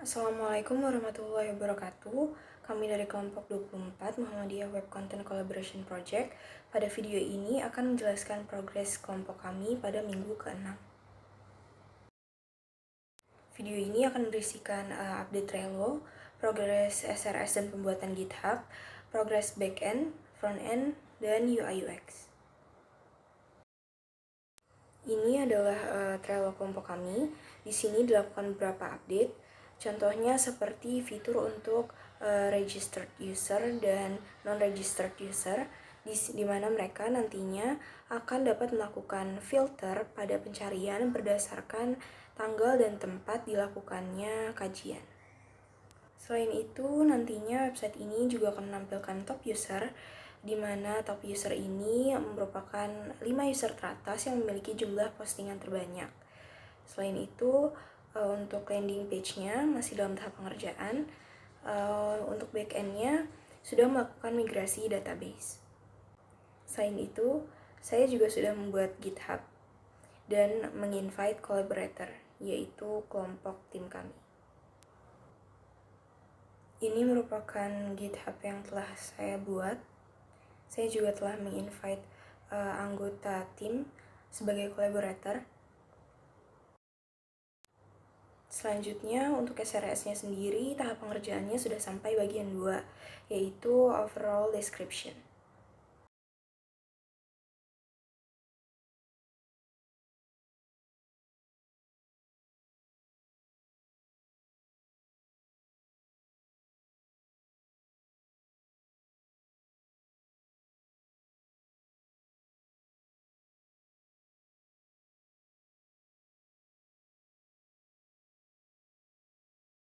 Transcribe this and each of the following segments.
Assalamualaikum warahmatullahi wabarakatuh. Kami dari kelompok 24 Muhammadiyah Web Content Collaboration Project. Pada video ini akan menjelaskan progres kelompok kami pada minggu ke-6. Video ini akan berisikan update Trello, progres SRS dan pembuatan GitHub, progres backend, frontend, dan UI UX. Ini adalah Trello kelompok kami. Di sini dilakukan beberapa update. Contohnya seperti fitur untuk registered user dan non-registered user, di mana mereka nantinya akan dapat melakukan filter pada pencarian berdasarkan tanggal dan tempat dilakukannya kajian. Selain itu, nantinya website ini juga akan menampilkan top user, di mana top user ini merupakan 5 user teratas yang memiliki jumlah postingan terbanyak. Selain itu, untuk landing page-nya masih dalam tahap pengerjaan. Untuk back-end-nya sudah melakukan migrasi database. Selain itu, saya juga sudah membuat GitHub dan menginvite collaborator, yaitu kelompok tim kami. Ini merupakan GitHub yang telah saya buat. Saya juga telah menginvite anggota tim sebagai collaborator. Selanjutnya, untuk SRS-nya sendiri, tahap pengerjaannya sudah sampai bagian 2, yaitu overall description.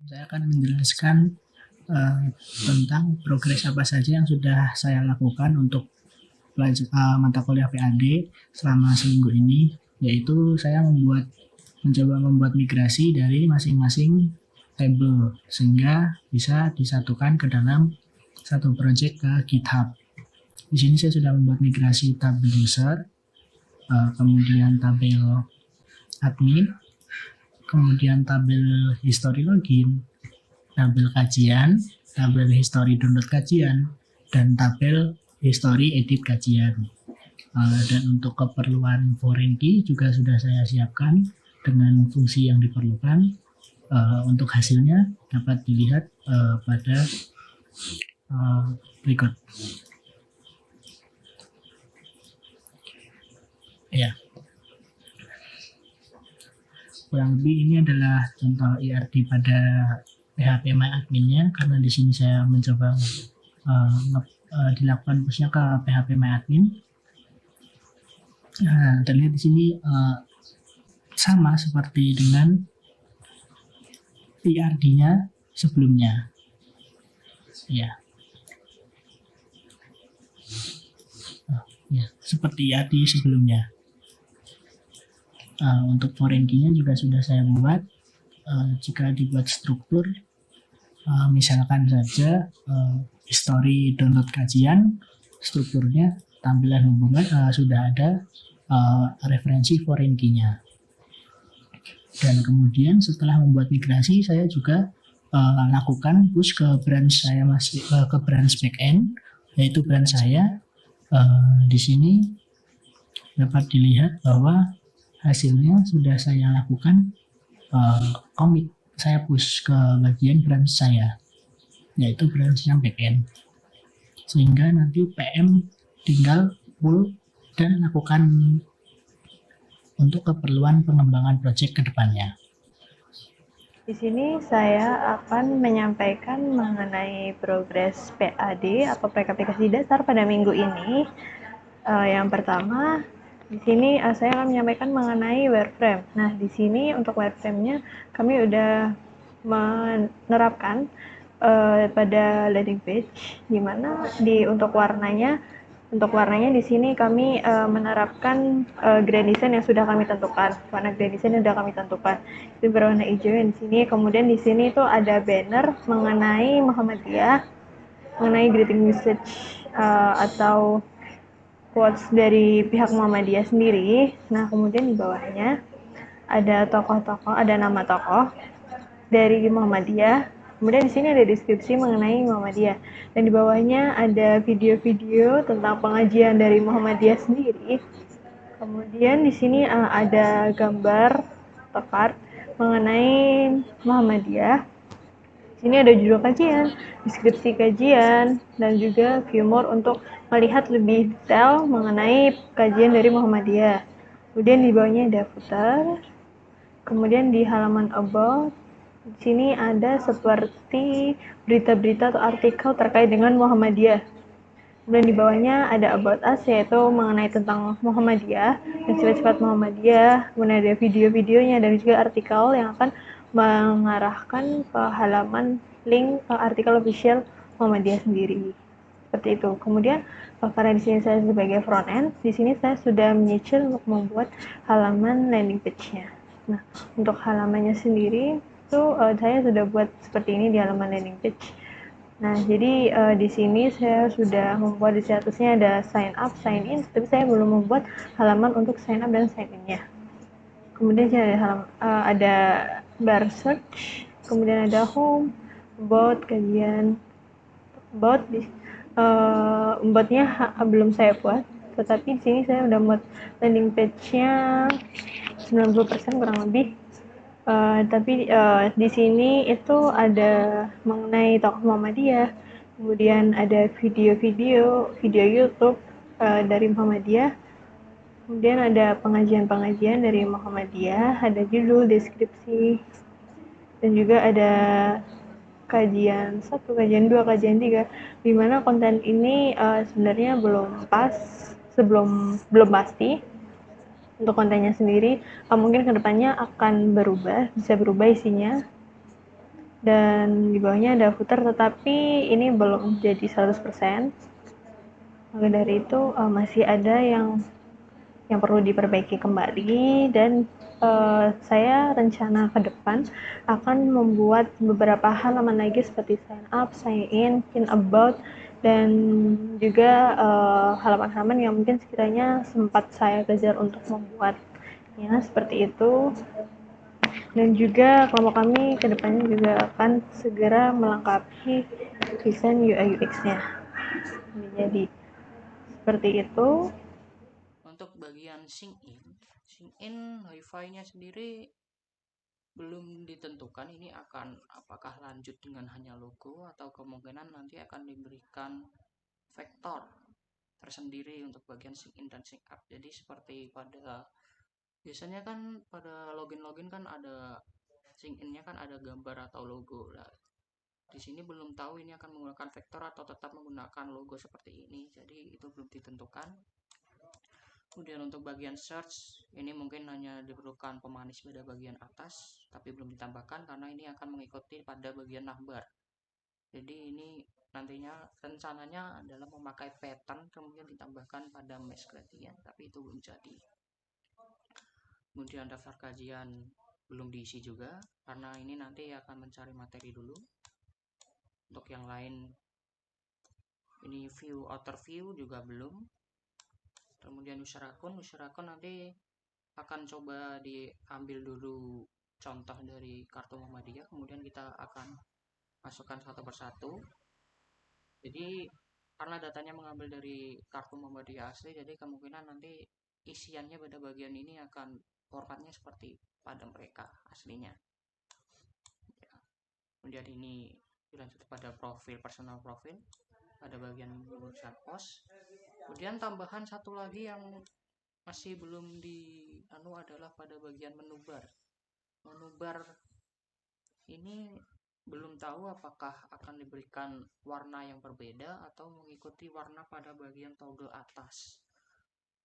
Saya akan menjelaskan tentang progres apa saja yang sudah saya lakukan untuk mata kuliah PAD selama seminggu ini, yaitu saya mencoba membuat migrasi dari masing-masing table sehingga bisa disatukan ke dalam satu project ke GitHub. Di sini saya sudah membuat migrasi tabel user, kemudian tabel admin, kemudian tabel history login, tabel kajian, tabel history download kajian, dan tabel history edit kajian. Dan untuk keperluan foreign key juga sudah saya siapkan dengan fungsi yang diperlukan. Untuk hasilnya dapat dilihat pada berikut. Ya. Kurang lebih ini adalah contoh IRD pada PHP MyAdmin-nya, karena di sini saya mencoba dilakukan push-nya ke PHP MyAdmin. Terlihat di sini sama seperti dengan IRD-nya sebelumnya. Ya. Ya, seperti IRD sebelumnya. Untuk foreign key-nya juga sudah saya buat. Jika dibuat struktur, misalkan saja history download kajian, strukturnya tampilan hubungan sudah ada referensi foreign key-nya. Dan kemudian setelah membuat migrasi, saya juga lakukan push ke branch saya ke branch backend, yaitu branch saya. Di sini dapat dilihat bahwa hasilnya sudah saya lakukan commit, saya push ke bagian branch saya, yaitu branch yang backend, sehingga nanti PM tinggal pull dan lakukan untuk keperluan pengembangan project ke depannya. Di sini saya akan menyampaikan mengenai progres PAD atau proyek aplikasi dasar pada minggu ini. Yang pertama, di sini saya akan menyampaikan mengenai wireframe. Nah, di sini untuk wireframe-nya kami udah menerapkan pada landing page, di mana untuk warnanya di sini kami menerapkan grand design yang sudah kami tentukan. Warna grand design yang sudah kami tentukan itu berwarna hijau. Di sini kemudian di sini itu ada banner mengenai Muhammadiyah, mengenai greeting message atau quotes dari pihak Muhammadiyah sendiri. Nah, kemudian di bawahnya ada tokoh-tokoh, ada nama tokoh. dari Muhammadiyah. Kemudian di sini ada deskripsi mengenai Muhammadiyah. Dan di bawahnya ada video-video tentang pengajian dari Muhammadiyah sendiri. Kemudian di sini ada gambar atau card mengenai Muhammadiyah. Di sini ada judul kajian, deskripsi kajian, dan juga view more untuk melihat lebih detail mengenai kajian dari Muhammadiyah. Kemudian di bawahnya ada footer. Kemudian di halaman about, di sini ada seperti berita-berita atau artikel terkait dengan Muhammadiyah. Kemudian di bawahnya ada about us, yaitu mengenai tentang Muhammadiyah dan sifat-sifat Muhammadiyah. Kemudian ada video-videonya dan juga artikel yang akan mengarahkan ke halaman link artikel official Muhammadiyah sendiri. Seperti itu. Kemudian karena di sini saya sebagai front end, di sini saya sudah menyicil untuk membuat halaman landing page-nya. Nah, untuk halamannya sendiri itu saya sudah buat seperti ini di halaman landing page. Nah, jadi di sini saya sudah membuat di statusnya ada sign up, sign in, tapi saya belum membuat halaman untuk sign up dan sign in-nya. Kemudian ada bar search, kemudian ada home, about, kajian, about about-nya belum saya buat, tetapi di sini saya udah buat landing page-nya 90% kurang lebih. Tapi di sini itu ada mengenai tokoh Muhammadiyah, kemudian ada video YouTube dari Muhammadiyah, kemudian ada pengajian-pengajian dari Muhammadiyah, ada judul, deskripsi, dan juga ada kajian 1, kajian 2, kajian 3, di mana konten ini sebenarnya belum belum pasti untuk kontennya sendiri. Mungkin kedepannya akan bisa berubah isinya. Dan di bawahnya ada footer, tetapi ini belum jadi 100%. Maka dari itu masih ada yang perlu diperbaiki kembali, dan saya rencana ke depan akan membuat beberapa halaman lagi seperti sign up, sign in about, dan juga halaman-halaman yang mungkin sekiranya sempat saya kejar untuk membuatnya seperti itu. Dan juga kelompok kami ke depannya juga akan segera melengkapi desain UI UX-nya. Jadi seperti itu. Untuk bagian sync in hi-fi-nya sendiri belum ditentukan ini akan apakah lanjut dengan hanya logo atau kemungkinan nanti akan diberikan vektor tersendiri untuk bagian sync in dan sync up. Jadi seperti biasanya kan pada login kan ada sync in-nya kan ada gambar atau logo. Nah, di sini belum tahu ini akan menggunakan vektor atau tetap menggunakan logo seperti ini. Jadi itu belum ditentukan. Kemudian untuk bagian search ini mungkin hanya diperlukan pemanis pada bagian atas, tapi belum ditambahkan karena ini akan mengikuti pada bagian navbar. Jadi ini nantinya rencananya adalah memakai pattern kemudian ditambahkan pada mesh gradient, tapi itu belum jadi. Kemudian daftar kajian belum diisi juga karena ini nanti akan mencari materi dulu. Untuk yang lain ini view outer view juga belum. Kemudian user akun nanti akan coba diambil dulu contoh dari kartu Muhammadiyah, kemudian kita akan masukkan satu persatu. Jadi karena datanya mengambil dari kartu Muhammadiyah asli, jadi kemungkinan nanti isiannya pada bagian ini akan formatnya seperti pada mereka aslinya ya. Kemudian ini dilanjut pada personal profil pada bagian urusan post. Kemudian tambahan satu lagi yang masih belum adalah pada bagian menu bar ini belum tahu apakah akan diberikan warna yang berbeda atau mengikuti warna pada bagian toggle atas,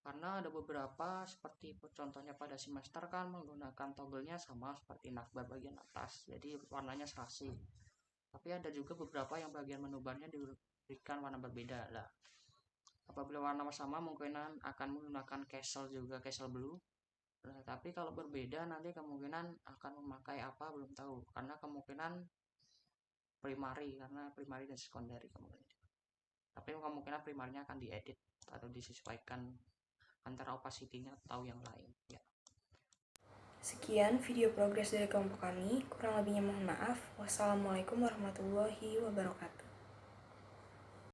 karena ada beberapa seperti contohnya pada semester kan menggunakan toggle-nya sama seperti navbar bagian atas, jadi warnanya serasi. Tapi ada juga beberapa yang bagian menu barnya diberikan warna berbeda lah. Apabila warna sama kemungkinan akan menggunakan castle blue. Nah, tapi kalau berbeda nanti kemungkinan akan memakai apa belum tahu, karena kemungkinan primary dan secondary kemungkinan. Tapi kemungkinan primarnya akan diedit atau disesuaikan antara opacity-nya atau yang lain ya. Sekian video progres dari kelompok kami, kurang lebihnya mohon maaf. Wassalamualaikum warahmatullahi wabarakatuh.